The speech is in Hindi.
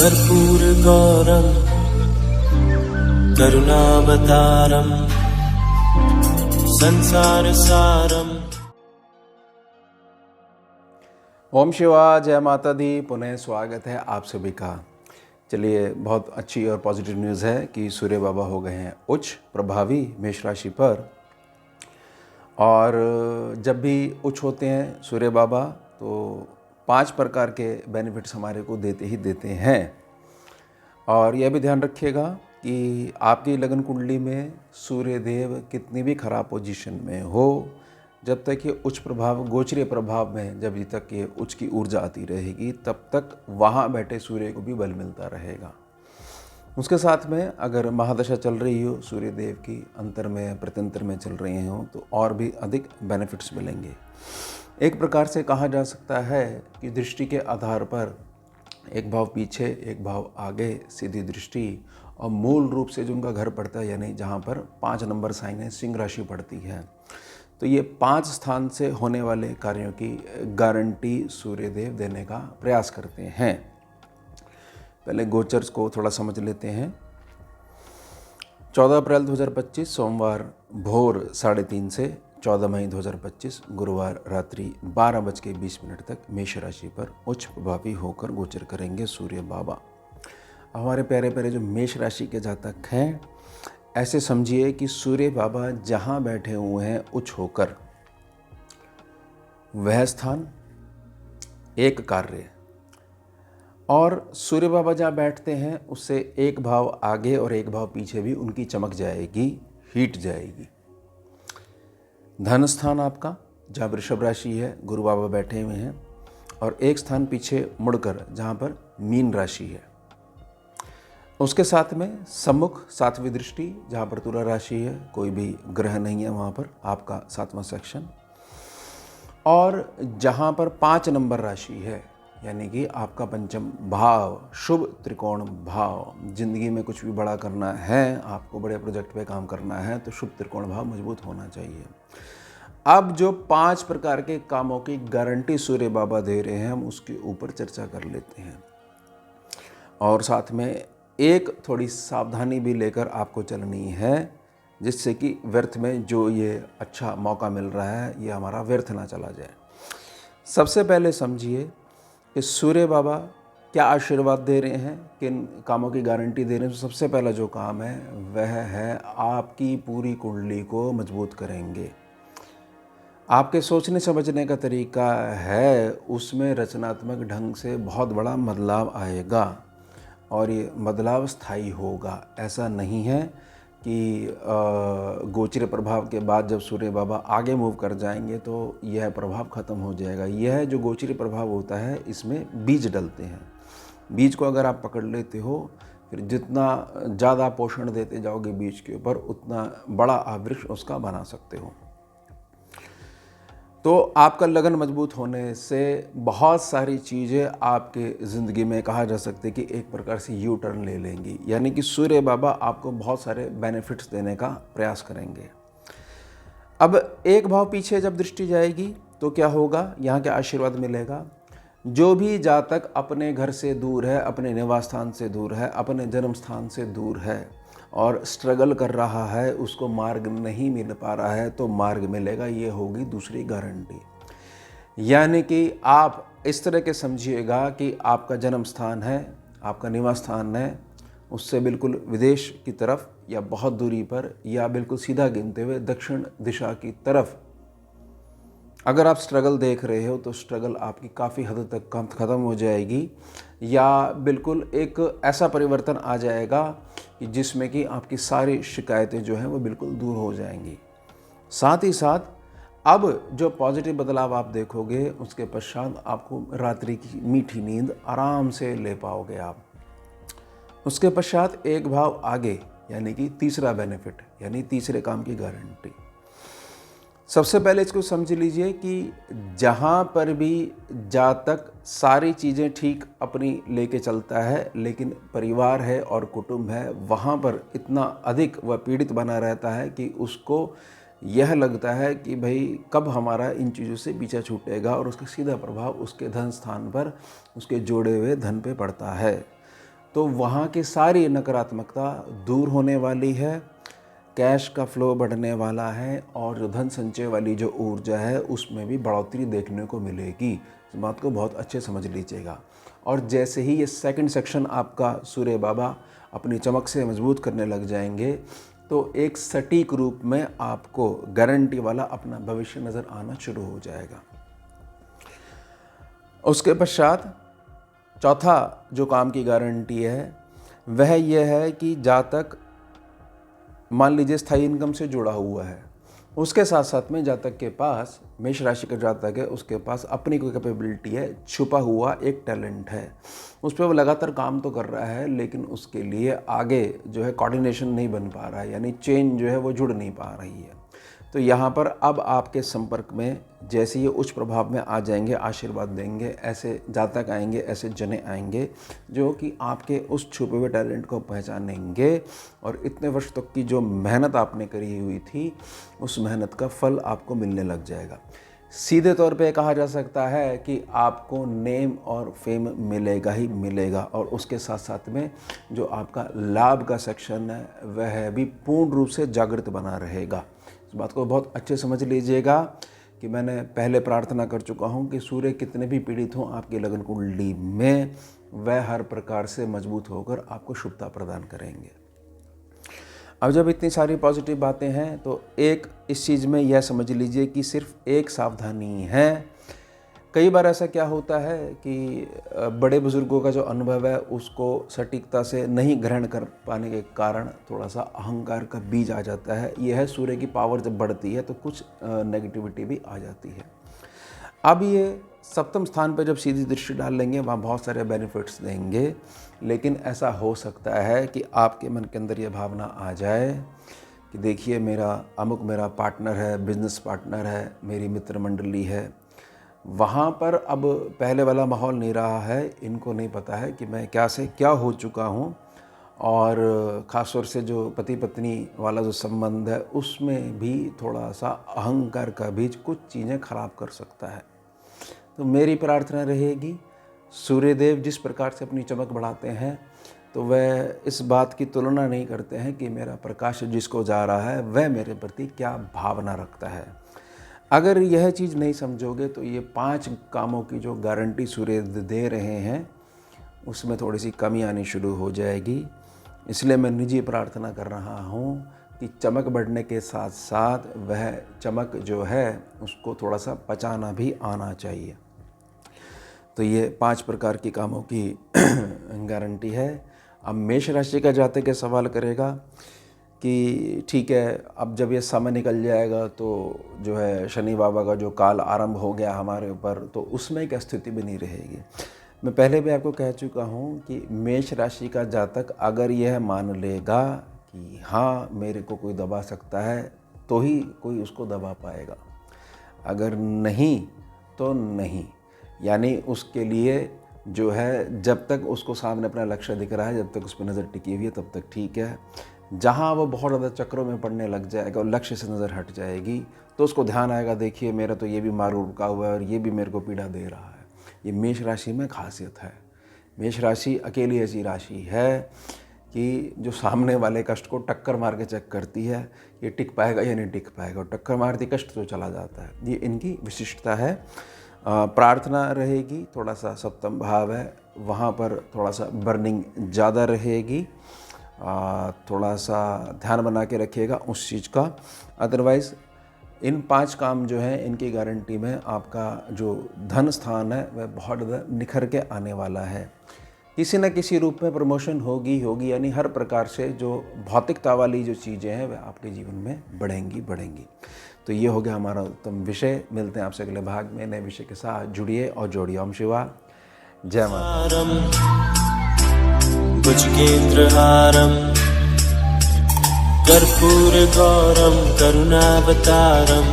कर्पूरगौरं करुणावतारं संसारसारम्। ओम शिवाय, जय माता दी। पुनः स्वागत है आप सभी का। चलिए, बहुत अच्छी और पॉजिटिव न्यूज़ है कि सूर्य बाबा हो गए हैं उच्च प्रभावी मेष राशि पर। और जब भी उच्च होते हैं सूर्य बाबा तो 5 प्रकार के बेनिफिट्स हमारे को देते ही देते हैं। और यह भी ध्यान रखिएगा कि आपकी लगन कुंडली में सूर्य देव कितनी भी खराब पोजीशन में हो, जब तक ये उच्च प्रभाव गोचरीय प्रभाव में जब तक ये उच्च की ऊर्जा आती रहेगी तब तक वहाँ बैठे सूर्य को भी बल मिलता रहेगा। उसके साथ में अगर महादशा चल रही हो सूर्य देव की, अंतर में प्रत्यंतर में चल रही हो, तो और भी अधिक बेनिफिट्स मिलेंगे। एक प्रकार से कहा जा सकता है कि दृष्टि के आधार पर एक भाव पीछे एक भाव आगे सीधी दृष्टि, और मूल रूप से जो उनका घर पड़ता है यानी जहाँ पर 5 नंबर साइन है, सिंह राशि पड़ती है, तो ये 5 स्थान से होने वाले कार्यों की गारंटी सूर्यदेव देने का प्रयास करते हैं। पहले गोचर्स को थोड़ा समझ लेते हैं। 14 अप्रैल 2025 सोमवार भोर 3:30 से 14 मई 2025 गुरुवार रात्रि 12:20 तक मेष राशि पर उच्च प्रभावी होकर गोचर करेंगे सूर्य बाबा। हमारे प्यारे प्यारे जो मेष राशि के जातक हैं, ऐसे समझिए कि सूर्य बाबा जहाँ बैठे हुए हैं उच्च होकर, वह स्थान एक कार्य, और सूर्य बाबा जहाँ बैठते हैं उससे एक भाव आगे और एक भाव पीछे भी उनकी चमक जाएगी, हीट जाएगी। धन स्थान आपका जहाँ वृषभ राशि है, गुरु बाबा बैठे हुए हैं, और एक स्थान पीछे मुड़कर जहाँ पर मीन राशि है। उसके साथ में सम्मुख 7वीं दृष्टि जहाँ पर तुला राशि है, कोई भी ग्रह नहीं है वहाँ पर, आपका 7वां सेक्शन। और जहाँ पर 5 नंबर राशि है यानी कि आपका पंचम भाव, शुभ त्रिकोण भाव। जिंदगी में कुछ भी बड़ा करना है, आपको बड़े प्रोजेक्ट पे काम करना है, तो शुभ त्रिकोण भाव मजबूत होना चाहिए। अब जो 5 प्रकार के कामों की गारंटी सूर्य बाबा दे रहे हैं, हम उसके ऊपर चर्चा कर लेते हैं। और साथ में एक थोड़ी सावधानी भी लेकर आपको चलनी है, जिससे कि व्यर्थ में जो ये अच्छा मौका मिल रहा है ये हमारा व्यर्थ ना चला जाए। सबसे पहले समझिए कि सूर्य बाबा क्या आशीर्वाद दे रहे हैं, किन कामों की गारंटी दे रहे हैं। सबसे पहला जो काम है वह है आपकी पूरी कुंडली को मजबूत करेंगे। आपके सोचने समझने का तरीका है उसमें रचनात्मक ढंग से बहुत बड़ा बदलाव आएगा, और ये बदलाव स्थायी होगा। ऐसा नहीं है कि गोचरीय प्रभाव के बाद जब सूर्य बाबा आगे मूव कर जाएंगे तो यह प्रभाव खत्म हो जाएगा। यह जो गोचरीय प्रभाव होता है इसमें बीज डलते हैं। बीज को अगर आप पकड़ लेते हो, फिर जितना ज़्यादा पोषण देते जाओगे बीज के ऊपर, उतना बड़ा आप वृक्ष उसका बना सकते हो। तो आपका लगन मजबूत होने से बहुत सारी चीज़ें आपके ज़िंदगी में कहा जा सकता है कि एक प्रकार से यू टर्न ले लेंगी, यानी कि सूर्य बाबा आपको बहुत सारे बेनिफिट्स देने का प्रयास करेंगे। अब एक भाव पीछे जब दृष्टि जाएगी तो क्या होगा, यहाँ क्या आशीर्वाद मिलेगा। जो भी जातक अपने घर से दूर है, अपने निवास स्थान से दूर है, अपने जन्म स्थान से दूर है और स्ट्रगल कर रहा है, उसको मार्ग नहीं मिल पा रहा है, तो मार्ग मिलेगा। ये होगी दूसरी गारंटी। यानी कि आप इस तरह के समझिएगा कि आपका जन्म स्थान है, आपका निवास स्थान है, उससे बिल्कुल विदेश की तरफ या बहुत दूरी पर, या बिल्कुल सीधा गिनते हुए दक्षिण दिशा की तरफ अगर आप स्ट्रगल देख रहे हो तो स्ट्रगल आपकी काफ़ी हद तक ख़त्म हो जाएगी, या बिल्कुल एक ऐसा परिवर्तन आ जाएगा कि जिसमें कि आपकी सारी शिकायतें जो हैं वो बिल्कुल दूर हो जाएंगी। साथ ही साथ अब जो पॉजिटिव बदलाव आप देखोगे उसके पश्चात आपको रात्रि की मीठी नींद आराम से ले पाओगे आप। उसके पश्चात एक भाव आगे यानी कि तीसरा बेनिफिट, यानी तीसरे काम की गारंटी। सबसे पहले इसको समझ लीजिए कि जहाँ पर भी जातक सारी चीज़ें ठीक अपनी लेके चलता है, लेकिन परिवार है और कुटुंब है, वहाँ पर इतना अधिक वह पीड़ित बना रहता है कि उसको यह लगता है कि भाई कब हमारा इन चीज़ों से पीछा छूटेगा, और उसका सीधा प्रभाव उसके धन स्थान पर, उसके जोड़े हुए धन पे पड़ता है। तो वहाँ की सारी नकारात्मकता दूर होने वाली है, कैश का फ्लो बढ़ने वाला है और जो धन संचय वाली जो ऊर्जा है उसमें भी बढ़ोतरी देखने को मिलेगी। इस बात को बहुत अच्छे समझ लीजिएगा। और जैसे ही ये सेकंड सेक्शन आपका सूर्य बाबा अपनी चमक से मजबूत करने लग जाएंगे तो एक सटीक रूप में आपको गारंटी वाला अपना भविष्य नज़र आना शुरू हो जाएगा। उसके पश्चात चौथा जो काम की गारंटी है वह यह है कि जातक मान लीजिए स्थायी इनकम से जुड़ा हुआ है, उसके साथ साथ में जातक के पास, मेष राशि का जातक है, उसके पास अपनी कोई कैपेबिलिटी है, छुपा हुआ एक टैलेंट है, उस पर वो लगातार काम तो कर रहा है लेकिन उसके लिए आगे जो है कोऑर्डिनेशन नहीं बन पा रहा है, यानी चेन जो है वो जुड़ नहीं पा रही है। तो यहाँ पर अब आपके संपर्क में जैसे ये उच्च प्रभाव में आ जाएंगे, आशीर्वाद देंगे, ऐसे जातक आएंगे, ऐसे जने आएंगे जो कि आपके उस छुपे हुए टैलेंट को पहचानेंगे और इतने वर्ष तक की जो मेहनत आपने करी हुई थी उस मेहनत का फल आपको मिलने लग जाएगा। सीधे तौर पे कहा जा सकता है कि आपको नेम और फेम मिलेगा ही मिलेगा और उसके साथ साथ में जो आपका लाभ का सेक्शन है वह भी पूर्ण रूप से जागृत बना रहेगा। इस बात को बहुत अच्छे समझ लीजिएगा कि मैंने पहले प्रार्थना कर चुका हूँ कि सूर्य कितने भी पीड़ित हों आपकी लगन कुंडली में, वह हर प्रकार से मजबूत होकर आपको शुभता प्रदान करेंगे। अब जब इतनी सारी पॉजिटिव बातें हैं तो एक इस चीज़ में यह समझ लीजिए कि सिर्फ एक सावधानी है। कई बार ऐसा क्या होता है कि बड़े बुज़ुर्गों का जो अनुभव है उसको सटीकता से नहीं ग्रहण कर पाने के कारण थोड़ा सा अहंकार का बीज आ जाता है। यह है सूर्य की पावर जब बढ़ती है तो कुछ नेगेटिविटी भी आ जाती है। अब ये सप्तम स्थान पर जब सीधी दृष्टि डाल लेंगे वहाँ बहुत सारे बेनिफिट्स देंगे, लेकिन ऐसा हो सकता है कि आपके मन के अंदर ये भावना आ जाए कि देखिए मेरा पार्टनर है, बिजनेस पार्टनर है, मेरी मित्र मंडली है, वहाँ पर अब पहले वाला माहौल नहीं रहा है। इनको नहीं पता है कि मैं क्या से क्या हो चुका हूँ और ख़ास तौर से जो पति पत्नी वाला जो संबंध है उसमें भी थोड़ा सा अहंकार का बीज कुछ चीज़ें खराब कर सकता है। तो मेरी प्रार्थना रहेगी, सूर्यदेव जिस प्रकार से अपनी चमक बढ़ाते हैं तो वह इस बात की तुलना नहीं करते हैं कि मेरा प्रकाश जिसको जा रहा है वह मेरे प्रति क्या भावना रखता है। अगर यह चीज़ नहीं समझोगे तो ये 5 कामों की जो गारंटी सूर्य दे रहे हैं उसमें थोड़ी सी कमी आनी शुरू हो जाएगी। इसलिए मैं निजी प्रार्थना कर रहा हूँ कि चमक बढ़ने के साथ साथ वह चमक जो है उसको थोड़ा सा पचाना भी आना चाहिए। तो ये 5 प्रकार की कामों की गारंटी है। अब मेष राशि का जातक सवाल करेगा कि ठीक है, अब जब ये समय निकल जाएगा तो जो है शनि बाबा का जो काल आरंभ हो गया हमारे ऊपर, तो उसमें क्या स्थिति बनी रहेगी। मैं पहले भी आपको कह चुका हूँ कि मेष राशि का जातक अगर यह मान लेगा कि हाँ मेरे को कोई दबा सकता है तो ही कोई उसको दबा पाएगा, अगर नहीं तो नहीं। यानी उसके लिए जो है जब तक उसको सामने अपना लक्ष्य दिख रहा है, जब तक उस पर नज़र टिकी हुई है तब तक ठीक है। जहाँ वो बहुत ज़्यादा चक्रों में पड़ने लग जाएगा और लक्ष्य से नज़र हट जाएगी तो उसको ध्यान आएगा, देखिए मेरा तो ये भी मारू रुका हुआ है और ये भी मेरे को पीड़ा दे रहा है। ये मेष राशि में खासियत है। मेष राशि अकेली ऐसी राशि है कि जो सामने वाले कष्ट को टक्कर मार के चेक करती है, ये टिक पाएगा या नहीं टिक पाएगा, और टक्कर मारती कष्ट तो चला जाता है। ये इनकी विशिष्टता है। प्रार्थना रहेगी, थोड़ा सा सप्तम भाव है वहाँ पर थोड़ा सा बर्निंग ज़्यादा रहेगी, थोड़ा सा ध्यान बना के रखिएगा उस चीज़ का। अदरवाइज़ इन 5 काम जो हैं इनकी गारंटी में आपका जो धन स्थान है वह बहुत ज़्यादा निखर के आने वाला है। किसी न किसी रूप में प्रमोशन होगी, यानी हर प्रकार से जो भौतिकता वाली जो चीज़ें हैं वह आपके जीवन में बढ़ेंगी। तो ये हो गया हमारा उत्तम विषय। मिलते हैं आपसे अगले भाग में नए विषय के साथ। जुड़िए और जोड़िए। ओम शिवा, जय माता। भुजगेन्द्रहारम् कर्पूरगौरं करुणावतारं